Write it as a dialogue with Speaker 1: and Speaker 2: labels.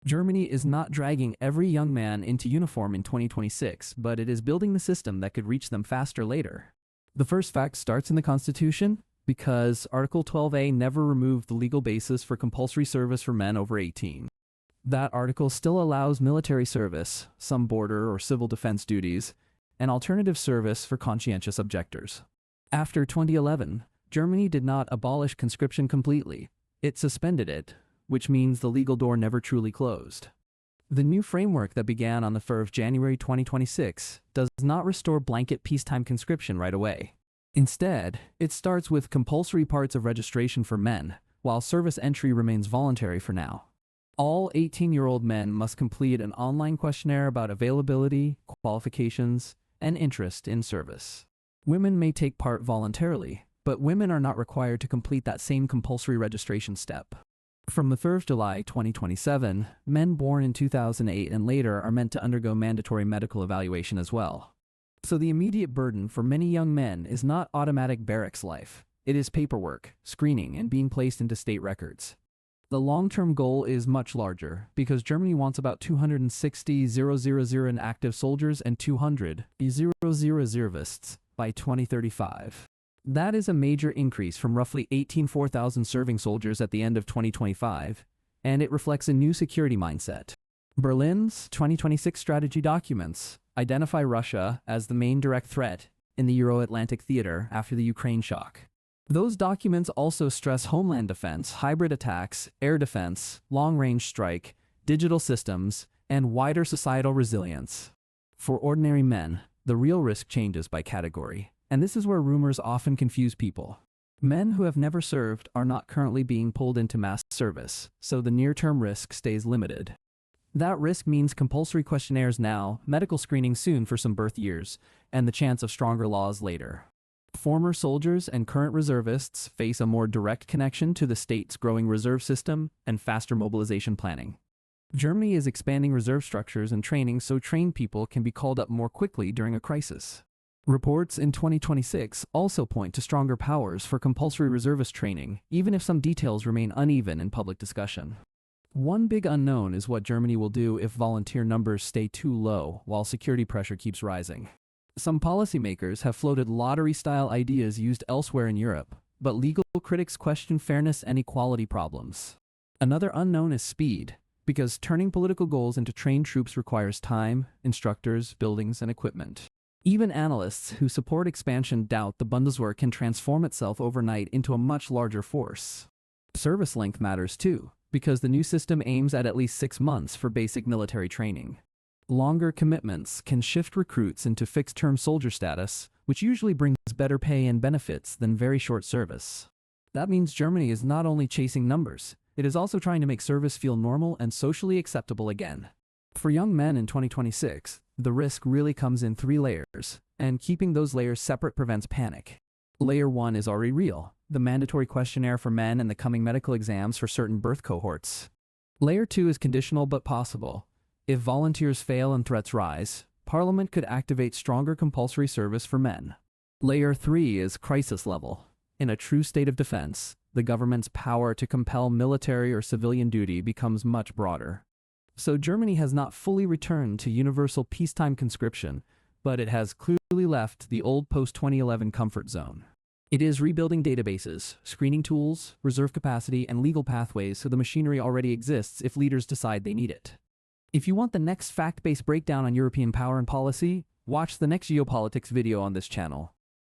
Speaker 1: Germany is not dragging every young man into uniform in 2026, but it is building the system that could reach them faster later. The first fact starts in the Constitution, because Article 12A never removed the legal basis for compulsory service for men over 18. That article still allows military service, some border or civil defense duties, and alternative service for conscientious objectors. After 2011, Germany did not abolish conscription completely. It suspended it, which means the legal door never truly closed. The new framework that began on the 1st of January 2026 does not restore blanket peacetime conscription right away. Instead, it starts with compulsory parts of registration for men, while service entry remains voluntary for now. All 18-year-old men must complete an online questionnaire about availability, qualifications, and interest in service. Women may take part voluntarily, but women are not required to complete that same compulsory registration step. From the 3rd of July 2027, men born in 2008 and later are meant to undergo mandatory medical evaluation as well. So the immediate burden for many young men is not automatic barracks life. It is paperwork, screening, and being placed into state records. The long-term goal is much larger, because Germany wants about 260,000 active soldiers and 200,000 reservists by 2035. That is a major increase from roughly 4,000 serving soldiers at the end of 2025, and it reflects a new security mindset. Berlin's 2026 strategy documents identify Russia as the main direct threat in the Euro-Atlantic theater after the Ukraine shock. Those documents also stress homeland defense, hybrid attacks, air defense, long-range strike, digital systems, and wider societal resilience. For ordinary men, the real risk changes by category, and this is where rumors often confuse people. Men who have never served are not currently being pulled into mass service, so the near-term risk stays limited. That risk means compulsory questionnaires now, medical screening soon for some birth years, and the chance of stronger laws later. Former soldiers and current reservists face a more direct connection to the state's growing reserve system and faster mobilization planning. Germany is expanding reserve structures and training so trained people can be called up more quickly during a crisis. Reports in 2026 also point to stronger powers for compulsory reservist training, even if some details remain uneven in public discussion. One big unknown is what Germany will do if volunteer numbers stay too low while security pressure keeps rising. Some policymakers have floated lottery-style ideas used elsewhere in Europe, but legal critics question fairness and equality problems. Another unknown is speed, because turning political goals into trained troops requires time, instructors, buildings, and equipment. Even analysts who support expansion doubt the Bundeswehr can transform itself overnight into a much larger force. Service length matters too, because the new system aims at least 6 months for basic military training. Longer commitments can shift recruits into fixed-term soldier status, which usually brings better pay and benefits than very short service. That means Germany is not only chasing numbers, it is also trying to make service feel normal and socially acceptable again. For young men in 2026, the risk really comes in 3 layers, and keeping those layers separate prevents panic. Layer 1 is already real, the mandatory questionnaire for men and the coming medical exams for certain birth cohorts. Layer 2 is conditional but possible. If volunteers fail and threats rise, Parliament could activate stronger compulsory service for men. Layer 3 is crisis level. In a true state of defense, the government's power to compel military or civilian duty becomes much broader. So Germany has not fully returned to universal peacetime conscription, but it has clearly left the old post-2011 comfort zone. It is rebuilding databases, screening tools, reserve capacity, and legal pathways so the machinery already exists if leaders decide they need it. If you want the next fact-based breakdown on European power and policy, watch the next Geopolitics video on this channel.